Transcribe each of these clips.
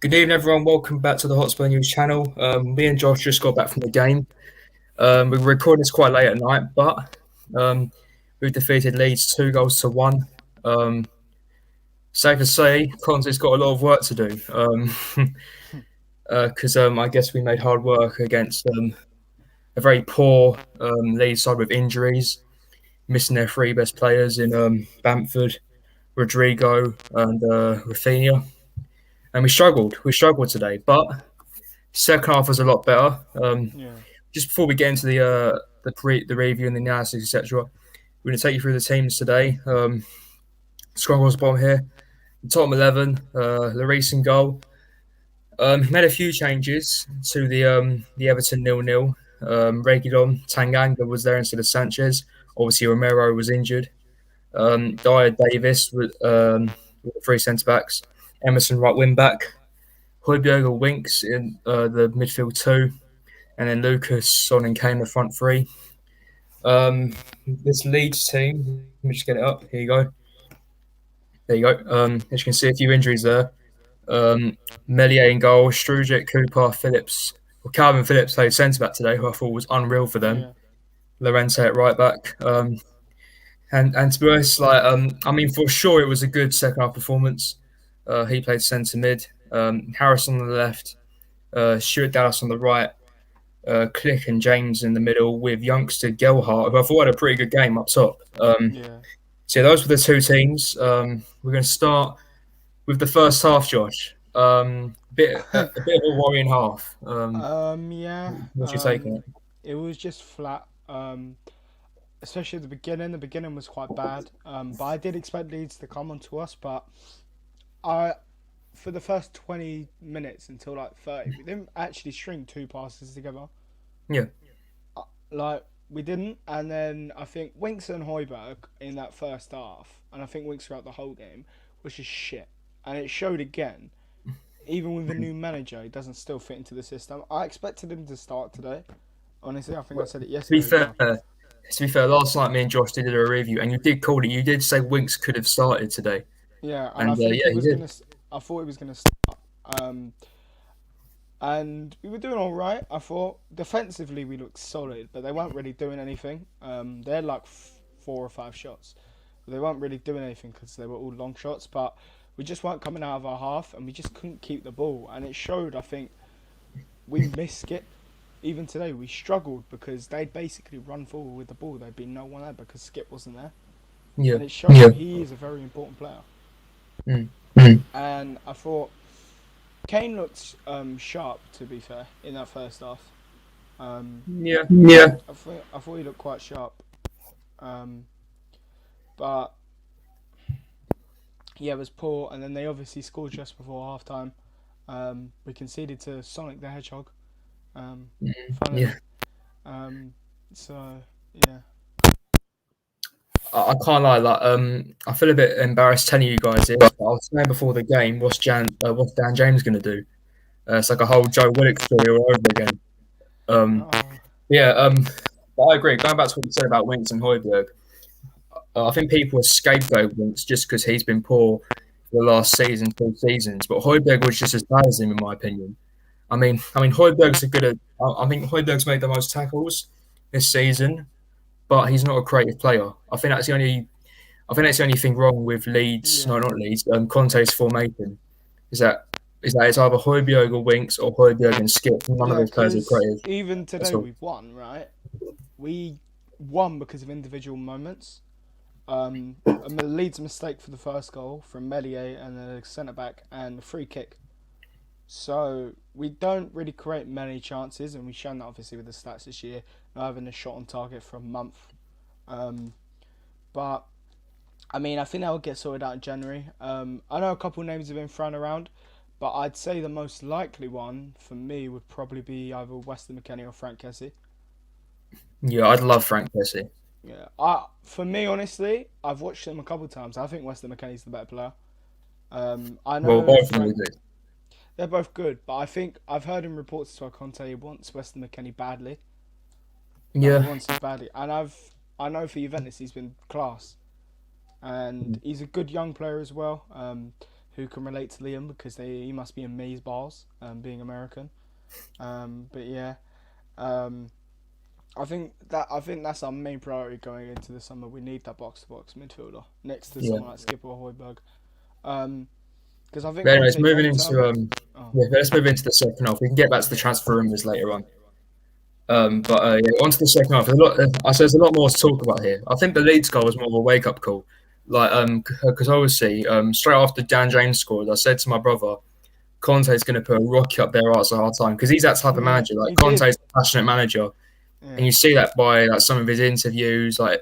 Good evening, everyone. Welcome back to the Hotspur News channel. Me and Josh just got back from the game. We're recording this quite late at night, but we've defeated Leeds 2 goals to 1. Um, Safe to say, Conte's got a lot of work to do because I guess we made hard work against a very poor Leeds side with injuries, missing their three best players in Bamford, Rodrigo, and Rafinha. And we struggled. We struggled today, but second half was a lot better. Yeah, Just before we get into the review and the analysis, etc., we're going to take you through the teams today. Scoring was bottom here. The Tottenham 11, Lloris in goal. Made a few changes to the Everton 0-0. Reguilon Tanganga was there instead of Sanchez. Obviously, Romero was injured. Dyer Davis with three centre backs. Emerson right wing back. Højbjerg or Winks in the midfield two. And then Lucas, Son, and Kane the front three. This Leeds team, let me just get it up. Here you go. There you go. As you can see, a few injuries there. Melier in goal, Strujic, Cooper, Phillips. Well, Calvin Phillips played centre back today, who I thought was unreal for them. yeah, Lorente at right back. And to be honest, for sure it was a good second half performance. He played centre mid. Harris on the left. Stuart Dallas on the right. Click and James in the middle with youngster Gelhart, who I thought had a pretty good game up top. yeah. So yeah, those were the two teams. We're going to start with the first half, Josh. A bit of a worrying half. Yeah. What's your take on it? It was just flat. Especially at the beginning. The beginning was quite bad. But I did expect Leeds to come onto us. But I, for the first 20 minutes until like 30, we didn't actually string two passes together. Yeah, Like we didn't. And then I think Winks and Højbjerg in that first half, and I think Winks throughout the whole game was just shit. And it showed again. Even with a new manager, he doesn't still fit into the system. I expected him to start today. Honestly, I think I said it to be yesterday as fair, well. last night me and Josh did a review, and you did call it. You did say Winks could have started today, Yeah, and I and think he yeah, he was did. gonna. I thought he was gonna start. And we were doing all right. I thought defensively we looked solid, but they weren't really doing anything. They had like four or five shots, but they weren't really doing anything because they were all long shots. But we just weren't coming out of our half, and we just couldn't keep the ball. And it showed. I think we missed Skip. Even today, we struggled because they'd basically run forward with the ball. There'd be no one there because Skip wasn't there, Yeah, and it showed he is a very important player. mm. And I thought Kane looked sharp, to be fair, in that first half. Um, Yeah, I thought he looked quite sharp. Um, but yeah, it was poor. And then they obviously scored just before half time. We conceded to Sonic the Hedgehog, yeah. funnily. Um, so yeah, I can't lie. I feel a bit embarrassed telling you guys this, but I was saying before the game, what's Dan James going to do? It's like a whole Joe Willock story all over again. Um, oh, yeah, but I agree. Going back to what you said about Winks and Højbjerg, I think people are scapegoat Winks just because he's been poor for the last season, 2 seasons. But Højbjerg was just as bad as him, in my opinion. Højbjerg's a good. I think Højbjerg's made the most tackles this season, but he's not a creative player. I think that's the only thing wrong with Leeds. No, yeah. not Leeds. Conte's formation is that it's either Højbjerg or Winks or Højbjerg and Skip. None of Yeah, those players are because creative. even That's today all. we won, right? We won because of individual moments. A Leeds mistake for the first goal from Melier and a centre back and a free kick. So we don't really create many chances, and we've shown that obviously with the stats this year, not having a shot on target for a month. Um, but I mean, I think that will get sorted out in January. I know a couple of names have been thrown around, but I'd say the most likely one for me would probably be either Weston McKennie or Frank Kessie. Yeah, I'd love Frank Kessie. Yeah, for me honestly, I've watched him a couple of times. I think Weston McKennie's the better player. I Well, know both of them are Frank. good. They're both good, but I think I've heard in reports to Conte he wants Weston McKennie badly. Like he Yeah, wants him badly, and I know for Juventus he's been class, and he's a good young player as well. who can relate to Liam because he must be in maze bars, being American. But yeah, um, I think that's our main priority going into the summer. We need that box to box midfielder next to Yeah. someone like Skipper or Hoiberg. Um, because I think But anyways, Conte moving long into term. Oh let's move into the second half. We can get back to the transfer rumours later on. But yeah, on to the second half. I say there's a lot more to talk about here. I think the Leeds goal was more of a wake up call. Like, because obviously, straight after Dan James scored, I said to my brother, Conte's going to put a rocket up their arse at half time because he's that type of yeah, manager. Like he did. Conte's a passionate manager, and Yeah, you see that by like some of his interviews, like,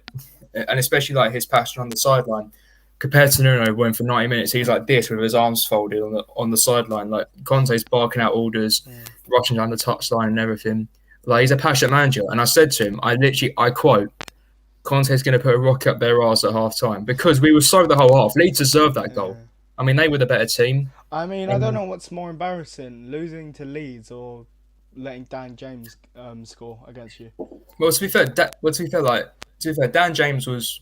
and especially like his passion on the sideline. Compared to Nuno, when for 90 minutes he's like this with his arms folded on the sideline, like Conte's barking out orders, yeah, rushing down the touchline and everything. Like he's a passionate manager, and I said to him, I quote, Conte's going to put a rocket up their arse at half time because we were so the whole half. Leeds deserved that goal. yeah. I mean, they were the better team. I mean, I don't And know what's more embarrassing: losing to Leeds or letting Dan James score against you. well, to be fair, Dan James was,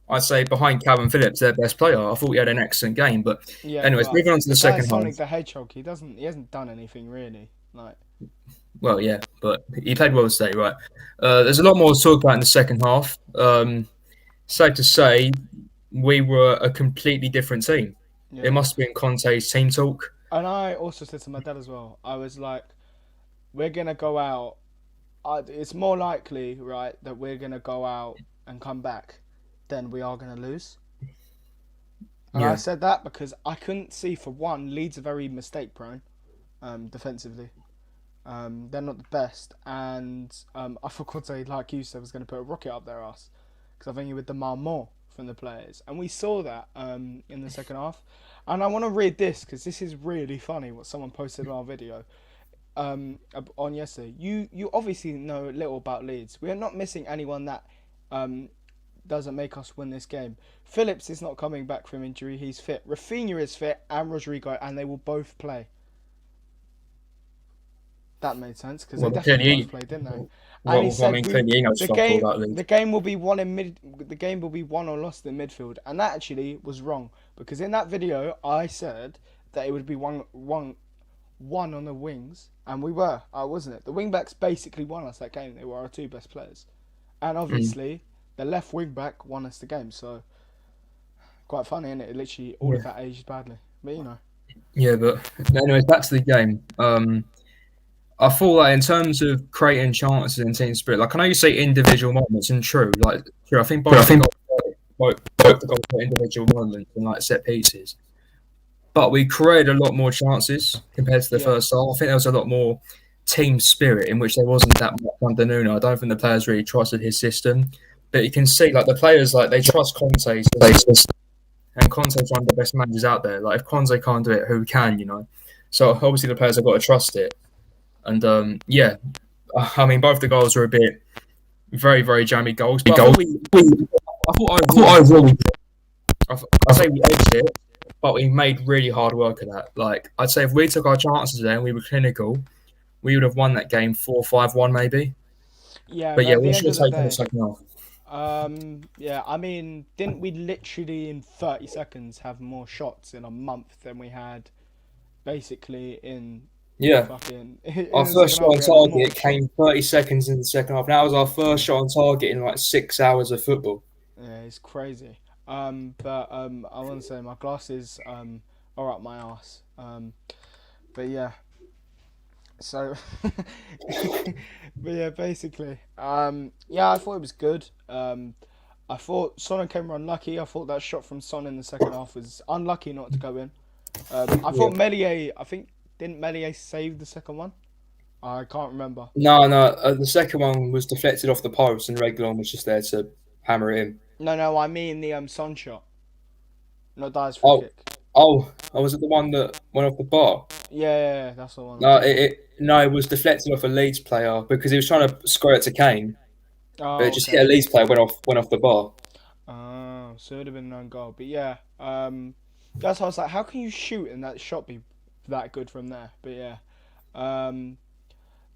I'd say, behind Calvin Phillips, their best player. I thought he had an excellent game. But, Yeah, anyways, but moving on to the the guy's second half. Sonic the Hedgehog. He hasn't done anything really. Like, Well, yeah, but he played well today, right? There's a lot more to talk about in the second half. Safe to say, we were a completely different team. It yeah. must have been Conte's team talk. And I also said to my dad as well. I was like, we're gonna go out. It's more likely, right, that we're gonna go out and come back than we are gonna lose. And I Yeah, said that because I couldn't see, for one, Leeds are very mistake prone, defensively. They're not the best, and I thought Conte, like you said, was going to put a rocket up their ass because I think he would demand more from the players, and we saw that in the second half. And I want to read this because this is really funny. What someone posted on our video on yesterday. You obviously know little about Leeds. We are not missing anyone that um, doesn't make us win this game. Phillips is not coming back from injury. He's fit. Rafinha is fit, and Rodrigo, and they will both play. That made sense because they well, definitely both clearly, played, didn't they? And he well, I said mean, clearly he knows fuck all about the Leeds. game will be won in mid the game will be won or lost in midfield, and that actually was wrong because in that video I said that it would be one on the wings, and we were. I wasn't it. The wing backs basically won us that game. They were our two best players, and Mm, obviously the left wing back won us the game. So quite funny, isn't it? Literally all of yeah, that aged badly, but you know. yeah, but anyways, back to the game. I thought like in terms of creating chances and team spirit, like I know you say individual moments, and true, like true. I think But I think both the goals were individual moments and like set pieces. But we created a lot more chances compared to the yeah, first half. I think there was a lot more team spirit in which there wasn't that much under Nuno. I don't think the players really trusted his system. But you can see like the players like they trust Conte's system, and Conte's one of the best managers out there. Like if Conte can't do it, who can? You know. So obviously the players have got to trust it. And yeah, I mean both the goals were a bit very very jammy goals. But I thought overall I'd say we edged it, but we made really hard work of that. Like I'd say if we took our chances there and we were clinical, we would have won that game 4-5-1 maybe. yeah. But But yeah, at the what's end your of the take on the day, second half? yeah, I mean, didn't we literally in 30 seconds have more shots in a month than we had basically in Yeah, fucking our in the first second shot half? on We had more target shot. came 30 seconds in the second half. That was our first Yeah, shot on target in like 6 hours of football. yeah, it's crazy. But I want to say my glasses are up my ass. But yeah, so but yeah, basically, yeah, I thought it was good. I thought Son came were unlucky. I thought that shot from Son in the second half was unlucky not to go in. I Yeah. thought Melier. I think didn't Melier save the second one? I can't remember. No, no, the second one was deflected off the post and Reguilon was just there to hammer it in. No, no, I mean the Son shot, not Dyer's free Oh, kick. was it the one that went off the bar? Yeah, yeah, yeah, that's the one I'm No, talking about. no, it was deflected off a Leeds player because he was trying to square it to Kane, but it Oh, just hit a okay. Leeds player, went off the bar. Oh, so it would have been an own goal. But yeah, that's why I was like, how can you shoot and that shot be that good from there? But yeah, um,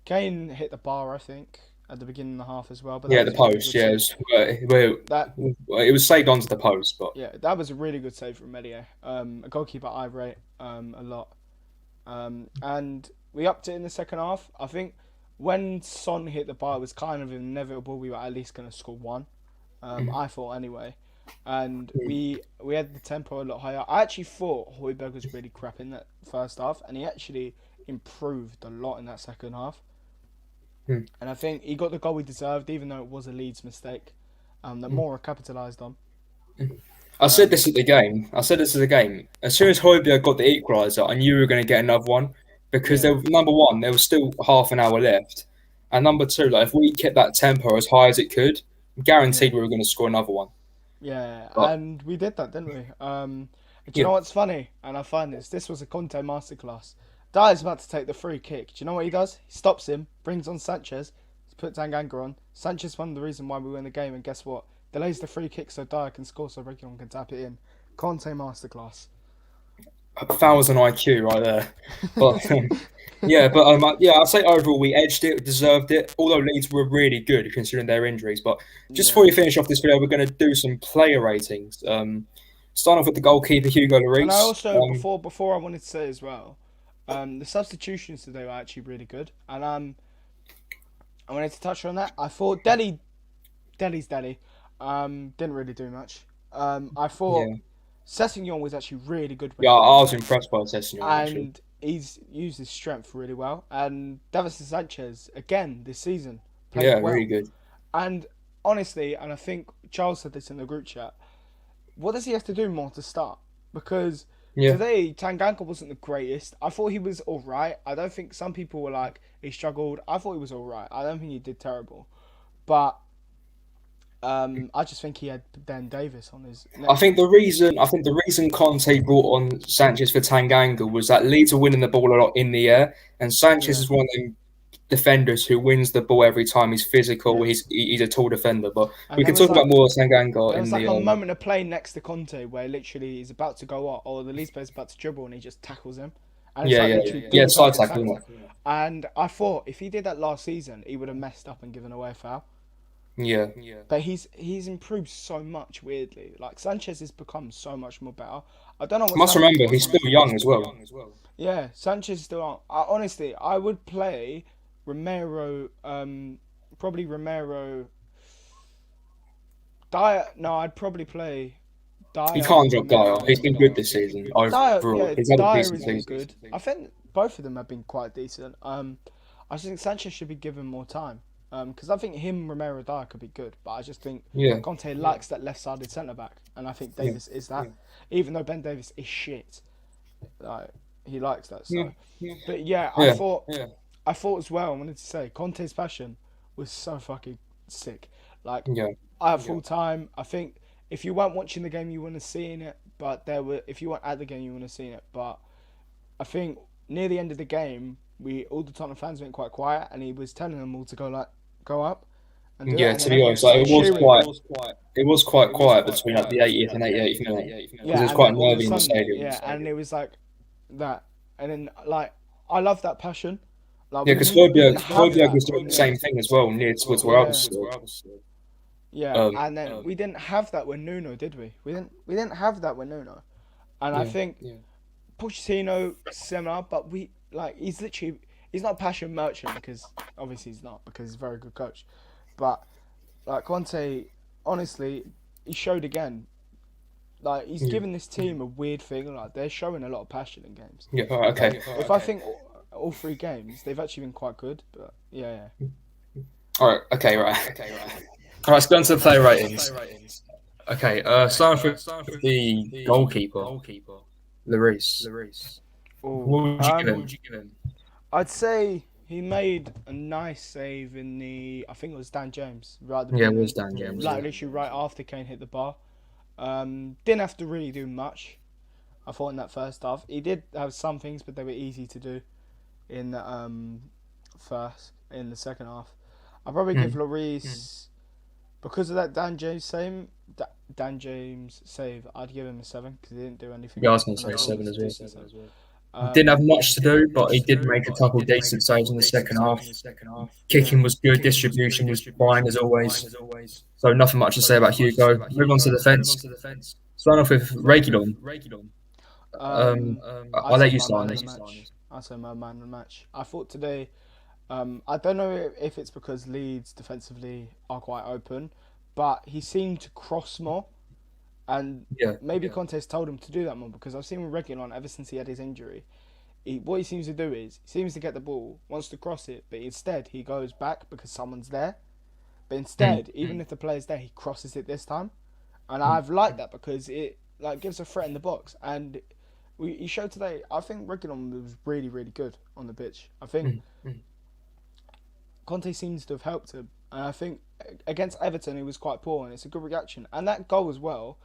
Kane hit the bar, I think. at the beginning of the half as well. But that Yeah, was the a really post. good Yeah, save. That it was saved onto the post, but that was a really good save from Melia. A goalkeeper I rate a lot. And we upped it in the second half. I think when Son hit the bar, it was kind of inevitable we were at least going to score one. I thought anyway. And we had the tempo a lot higher. I actually thought Højbjerg was really crap in that first half, and he actually improved a lot in that second half. mm. And I think he got the goal he deserved, even though it was a Leeds mistake that Moura capitalised on. I said Um, this at the game. I said this at the game. As soon as Højbjerg got the equaliser, I knew we were going to get another one because yeah, number one, there was still half an hour left, and number two, like if we kept that tempo as high as it could, yeah. guaranteed we were going to score another one. Yeah, But and we did that, didn't we? Do you yeah, know what's funny? And I find this. This was a Conte masterclass. Dyer's about to take the free kick. Do you know what he does? He stops him, brings on Sanchez, puts Tanganga on. Sanchez won the reason why we win the game, and guess what? Delays the free kick so Dyer can score, so Reguilon can tap it in. Conte masterclass. 1,000 IQ right there. But yeah, but yeah, I'd say overall we edged it, deserved it. Although Leeds were really good considering their injuries. But just before Yeah. we finish off this video, we're going to do some player ratings. Starting off with the goalkeeper Hugo And I Lloris. also before I wanted to say as well, the substitutions today were actually really good, and I wanted to touch on that. I thought Deli's Deli, didn't really do much. I thought Yeah, Sessegnon was actually really good when yeah, he came I was on, impressed by Sessegnon actually. and he's used his strength really well. And Davison Sanchez again this season played Yeah, really well. good. And honestly, and I think Charles said this in the group chat, what does he have to do more to start? Because Yeah, today Tanganga wasn't the greatest. I thought he was all right. I don't think some people were like he struggled. I thought he was all right. I don't think he did terrible, but I just think he had Dan Davis on his I neck. think the reason Conte brought on Sanchez for Tanganga was that Leeds are winning the ball a lot in the air, and Sanchez Yeah, is one of them defenders who wins the ball every time. He's physical. yeah. He's a tall defender. But we And can talk about more Tanganga there was in like the a moment of play next to Conte where literally he's about to go up, or the Leeds player's about to dribble, and he just tackles him, and it's yeah, like yeah, literally yeah, do side something tackle. back. Isn't it? And I thought if he did that last season, he would have messed up and given away a foul. Yeah, But he's improved so much weirdly. Like Sanchez has become so much more better. I don't know I what's must happened to remember he's him. still young as well. Yeah, Sanchez still on. Honestly, I would play Romero. Probably Romero. Dyer. No, I'd probably play You Dyer, can't drop Dyer. He's Romero. been good this season Dyer, overall. yeah, He's had a Dyer decent has been season. good. I think both of them have been quite decent. I just think Sanchez should be given more time. Because I think him, Romero, Dyer could be good, but I just think Yeah, Conte likes that left-sided centre back, and I think yeah, Davis is that. Even though Ben Davis is shit, like he likes that. yeah, So, but yeah, yeah, I thought as well. I wanted to say Conte's passion was so fucking sick. Like yeah, I have full time. I think if you weren't watching the game, you wouldn't have seen it. But if you weren't at the game, you wouldn't have seen it. But I think near the end of the game, all the Tottenham fans went quite quiet, and he was telling them all to go up and do it, yeah. and To then be everyone honest, like started cheering. it was quite quiet between like the 80th and 88th minute because it Yeah, was and then quite all of a nervy in the sudden, stadium. yeah, and it was like that, and then like I love that passion. Like Yeah, because we didn't have Højbjerg that. was doing the same thing as well near towards where I Yeah, was stood. yeah, Um, and then we didn't have that with Nuno, did we? We didn't have that with Nuno, and I yeah, think Pochettino similar, but he's not a passion merchant because obviously he's not because he's a very good coach, but like Conte, honestly, he showed again. Like he's yeah, given this team a weird thing. Like they're showing a lot of passion in games. yeah. All right, okay, If I think all three games, they've actually been quite good. But yeah. all right, okay, right. All right, let's go on to the player ratings. Okay, starting with the goalkeeper, Lloris. Oh, What would you give him? I'd say he made a nice save in the. I think it was Dan James right at the Yeah, it beginning. was Dan James. Like literally right after Kane hit the bar. Didn't have to really do much. I thought in that first half he did have some things, but they were easy to do in the in the second half. I'd probably give Lloris because of that Dan James save. I'd give him a 7 because he didn't do anything. Yeah, I was going to say 7 as well. Didn't have much to Didn't have do, but much he to did do, make a but he couple did make a decent saves couple in the decent second saves half. in the second half. Yeah, Kicking was good, kicking was good, distribution was fine distribution as was fine always. as always. So nothing much to So say about nothing much to say Hugo. about Moving on to Hugo. Moving on defence. to defence. Starting off with Starting off with Reguilon. Reguilon. Um, I'd I'll say let you my start man on of the this. match. I'd say my man of the match. I thought today. I don't know if it's because Leeds defensively are quite open, but he seemed to cross more, and Yeah, maybe Conte's told him to do that more because I've seen with Reguilon ever since he had his injury. What he seems to do is he seems to get the ball, wants to cross it, but instead he goes back because someone's there. But mm, instead, even if the player's there, he crosses it this time, and mm, I've liked that because it like gives a threat in the box. And he showed today. I think Reguilon was really really good on the pitch. I think mm, Conte seems to have helped him, and I think against Everton he was quite poor, and it's a good reaction. And that goal as well.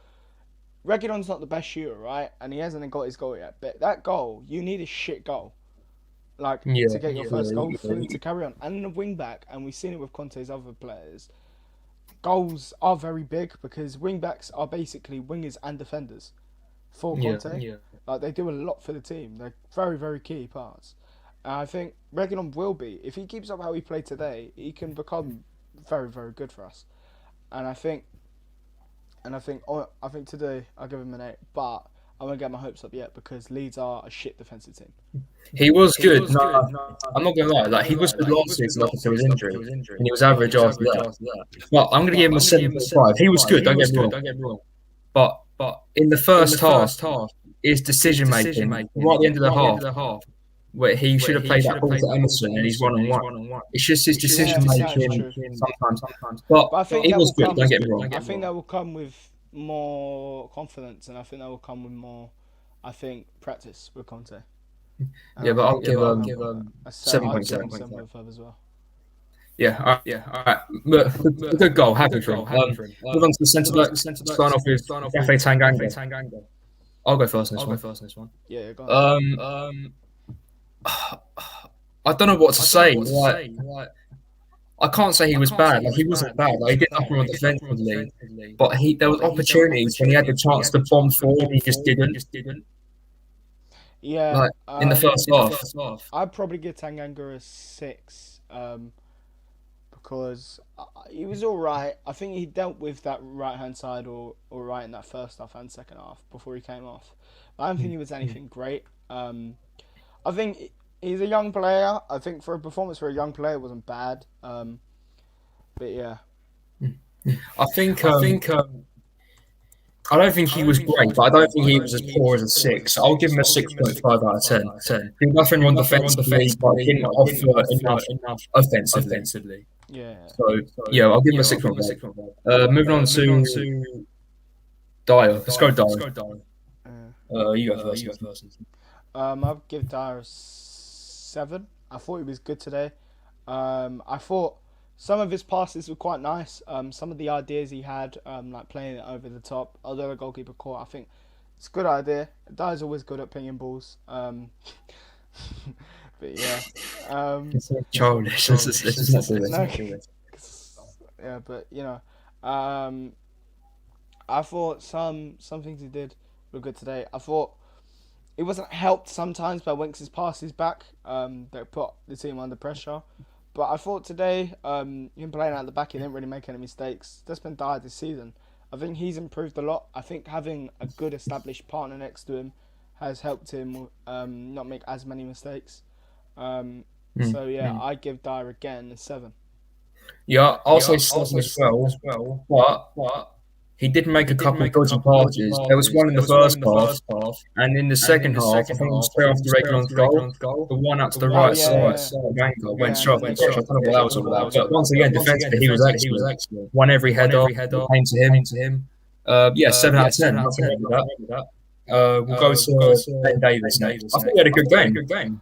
Reguilon's not the best shooter, right? And he hasn't got his goal yet. But that goal, you need a shit goal, like yeah, to get your first yeah, goal for him yeah, to carry on. And the wing back, and we've seen it with Conte's other players. Goals are very big because wing backs are basically wingers and defenders for yeah. Conte. Yeah. Like they do a lot for the team. They're very very key parts. And I think Reguilon will be if he keeps up how he played today, he can become very very good for us. And I think today I'll give him an 8, but I won't get my hopes up yet because Leeds are a shit defensive team. He was He good. was No, good. No, I'm not gonna lie. I'm not Like he gonna was lie. good Like he last was good season up last until his season up injury, until his injury, and he was and he average was after average that. after that. But I'm gonna But give him a I'm gonna give him a 7.5. He was 7.5. good. He Don't get was me good. wrong. Don't get me wrong. But But in the in the first half, first half, his his decision decision making right making at the end of the right at the end half, of the half, where he should where have he played should that have ball played to that ball to Emerson, and he's Emerson, one and on he's one. 1-on-1. It's just his It's just his decision decision making making sometimes. sometimes. But But I think he that was will good. come. Don't get me wrong. I think that will come with more confidence, and I think that will come with more. I think practice with Conte, and Yeah, I but I'll think give I'd give him 7.7. 7.5 as well. Yeah, Yeah, all right. But a good goal. a Happy good for him. goal. Happy for him. Move on to the centre Move on to the backs. centre Starting backs. off with Starting off with Gafe Gafe Tanganga. Tanganga. I'll go first on this I'll go one. first on this one. Yeah, go on. Um, Um, I don't know what to I don't know say. what to Like, say. Like, I can't say he I was can't say bad. he Like, was he wasn't bad. bad. Like, he Like, he did wasn't bad. nothing Like, wrong he did nothing wrong defensively, defensively, but there was but there was opportunities when he had the opportunities when he chance had to the bomb chance to forward. bomb He just forward. He didn't. just didn't. Yeah. Like in the first In the half. first half, I'd probably give Tanganga a 6. Because he was all right. I think he dealt with that right hand side or right in that first half and second half before he came off. But I don't think he was anything great. I think he's a young player. I think for a performance for a young player, it wasn't bad. But yeah, I think I think I don't think I he don't was think he great, was but I don't great, but think I he don't was as think he poor was as as a poor as a six. I'll give 6. him a I'll give six him a point five out of 6.5 ten. out of 10. Did nothing Did wrong nothing wrong defensively, but defensively, didn't but didn't offer enough offer enough offensively. offensively. Yeah. So So yeah, I'll give him a yeah, I'll six give point him a five. 6.5. Moving on Moving on to to Dyer. Let's go Dyer. Let's Dyer. go Dyer. You go first. You go first. I'll give Dyer a 7. I thought he was good today. I thought some of his passes were quite nice. Some of the ideas he had, like playing it over the top, although the goalkeeper caught, I think it's a good idea. Dyer's always good at pinging balls. But yeah. It's so It's so childish. Let's childish. just not do No, this. yeah, but I thought some things he did were good today. I thought it wasn't helped sometimes by Winks' passes back that put the team under pressure. But I thought today, him playing out the back, he didn't really make any mistakes. That's been Dyer this season. I think he's improved a lot. I think having a good established partner next to him has helped him not make as many mistakes. So yeah, I give Dyer again a 7. Yeah, I'll Yeah, say I'll seven say as 7 well. as well. But But he did make he a did couple make a dodgy couple dodgy passes. There was passes. one in There the was one first in the half, first half, and in the and in second the half, I second think it was half, I straight think it after was straight Reguilon's after goal. Reguilon's goal. The one out to The the one right out to the side, right side, Tanganga went and straight then off the they pitch. I got don't know the what pitch. that I was don't all know what that about. was all But about. once But again, once again, defensively, he was defensively, he was excellent. excellent. Won every Won header every header that came to him. came to him. Yeah, 7 out Yeah, of 7 ten. out of Nothing 10. wrong with Nothing that. wrong with that. We'll go We'll go to Ben to Davis Ben next. Davis I think next. he had a I good think he had a game. good game.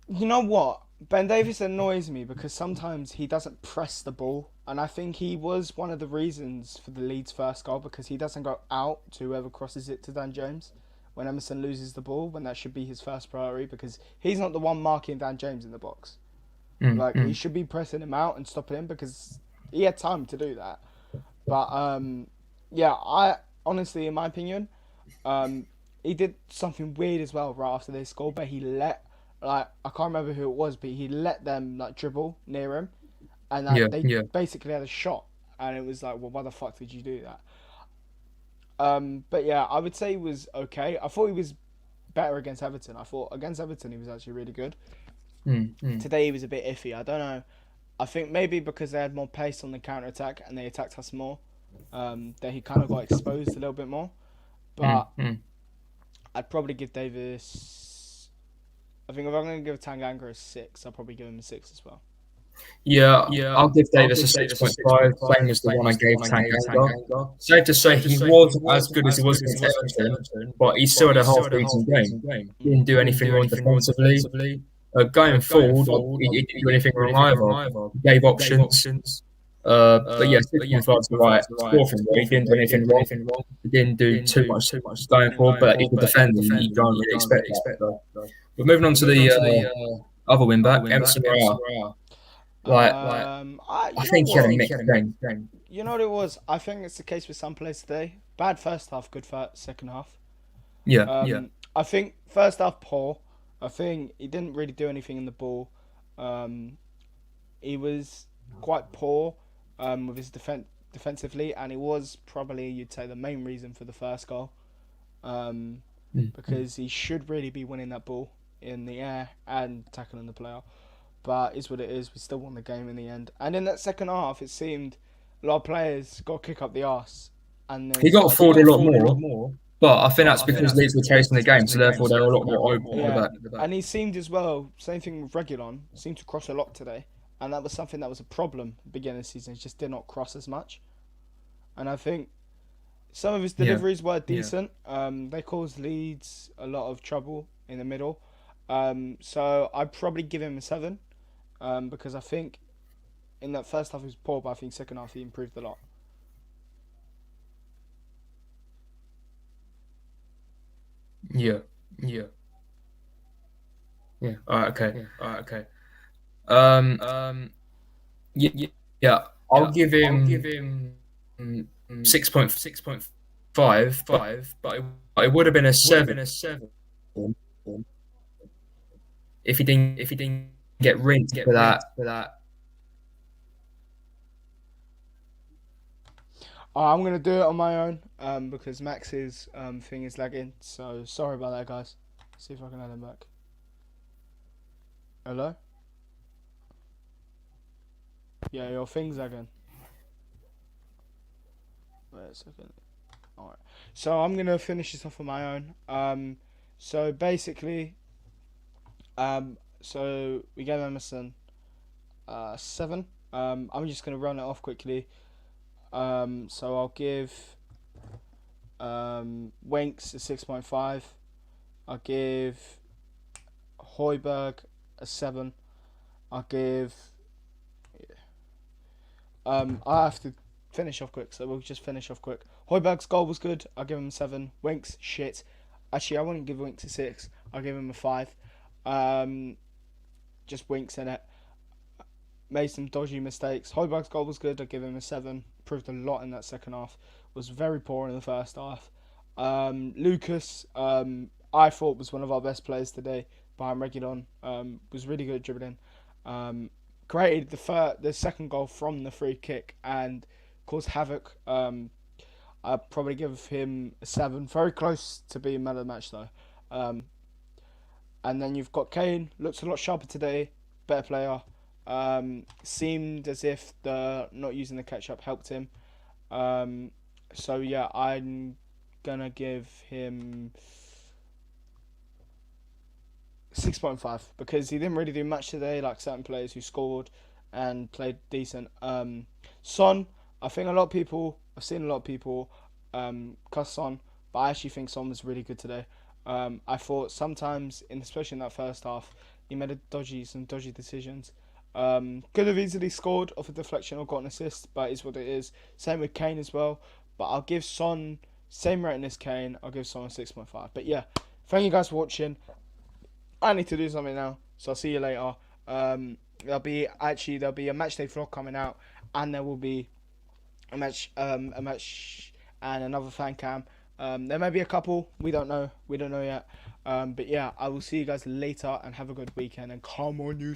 You know what? Ben Davis annoys me because sometimes he doesn't press the ball, and I think he was one of the reasons for the Leeds' first goal because he doesn't go out to whoever crosses it to Dan James when Emerson loses the ball, when that should be his first priority because he's not the one marking Dan James in the box. Mm. Like he should be pressing him out and stopping him because he had time to do that. But yeah, I honestly, in my opinion, um, he did something weird as well right after they scored, but he let like I can't remember who it was, but he let them like dribble near him, and Yeah, they basically had a shot, and it was like, well, why the fuck did you do that? But yeah, I would say he was okay. I thought he was better against Everton. I thought against Everton he was actually really good. mm, Today he was a bit iffy. I don't know. I think maybe because they had more pace on the counter attack and they attacked us more, that he kind of got exposed a little bit more. But mm. I'd probably give Davis. I think if I'm going to give Tanganga a 6, I'll probably give him a 6 as well. Yeah, I'll give I'll Davis a give Davis a 6.5, 6.5, same as the same one I as the gave one I gave Tanganga. Tanganga. Safe to say Safe to he say he wasn't as wasn't good as he as was good as he against was against Everton, Everton, but he but still had he a half still had a half decent game. decent game. Didn't do Didn't anything do wrong anything wrong defensively. defensively. Going Going forward, forward, he didn't do he anything didn't do wrong anything wrong either. either. He gave He gave options. options. But yeah, But yeah, 6.5 is the 6.5 right is the right score from there. score He from didn't do there. He anything didn't do wrong. anything wrong. He didn't He do didn't too do much too much going forward, going but he's forward, a but he's a defender. You defender. can't You really can't expect really that. expect So. that. So. But moving on But to moving the on to the other win other back, win Emerson back, Emerson Royale. Royale. Like, I You know think he had a what? mixed game. You know what it was? I think it's the case with some players today. Bad first half, good for second half. Yeah. I think first half poor. I think he didn't really do anything in the ball. Um, he was quite poor with his defensively, and he was probably, you'd say, the main reason for the first goal. Um, Mm. because he should really be winning that ball in the air and tackling the player. But it's what it is. We still won the game in the end. And in that second half, it seemed a lot of players got to kick up the arse and then He got started. He forward got a lot forward a lot more, more. but I think But that's I think because that's Leeds were because Leeds chasing were the game, chasing so the game, therefore so they're a lot therefore they're a more lot open more at the back. open. And he seemed as well, same thing with Regulon, seemed to cross a lot today. And that was something that was a problem at the beginning of the season. He just did not cross as much. And I think some of his Yeah. deliveries were decent. They caused Leeds a lot of trouble in the middle. So I'd probably give him a 7 because I think in that first half he was poor, but I think second half he improved a lot. Yeah. Yeah, Yeah. All right. Okay. yeah. Alright, okay. Um. Um, Yeah. yeah, Yeah. I'll yeah. give I'll give him him 6.5, but 6.5, but it it would have been a would have 7 been a 7 if he didn't if he didn't get rinsed get for that. rinsed for that. I'm gonna do it on my own because Max's thing is lagging. So sorry about that, guys. See if I can add him back. Hello? Yeah, your thing's lagging. Wait a second. Alright. So I'm gonna finish this off on my own. So basically, so we gave Emerson 7. I'm just gonna run it off quickly. So I'll give Winks a 6.5. I'll give Hoiberg a 7. I'll give. I have to finish off quick, so we'll just finish off quick. Hoiberg's goal was good. I'll give him a 7. Winks, shit. Actually, I wouldn't give Winks a 6. I'll give him a 5. Just Winks in it. Made some dodgy mistakes. Hoiberg's goal was good. I'll give him a 7. Proved a lot in that second half. Was very poor in the first half. Lucas, I thought was one of our best players today behind Reguilon. Was really good at dribbling. Created the second goal from the free kick and caused havoc. I'd probably give him a 7. Very close to being man of the match though. And then you've got Kane. Looks a lot sharper today. Better player. Seemed as if the not using the ketchup helped him. So yeah, I'm gonna give him 6.5 because he didn't really do much today, like certain players who scored and played decent. Son, I think I've seen a lot of people cuss Son, but I actually think Son was really good today. I thought sometimes, especially in that first half, he made some dodgy decisions. Could have easily scored off a deflection or got an assist, but it's what it is. Same with Kane as well. But I'll give Son same rating as Kane. I'll give Son a 6.5. But yeah, thank you guys for watching. I need to do something now, so I'll see you later. There'll be a match day vlog coming out, and there will be a match and another fan cam. There may be a couple. We don't know. We don't know yet. But yeah, I will see you guys later and have a good weekend. And come on, you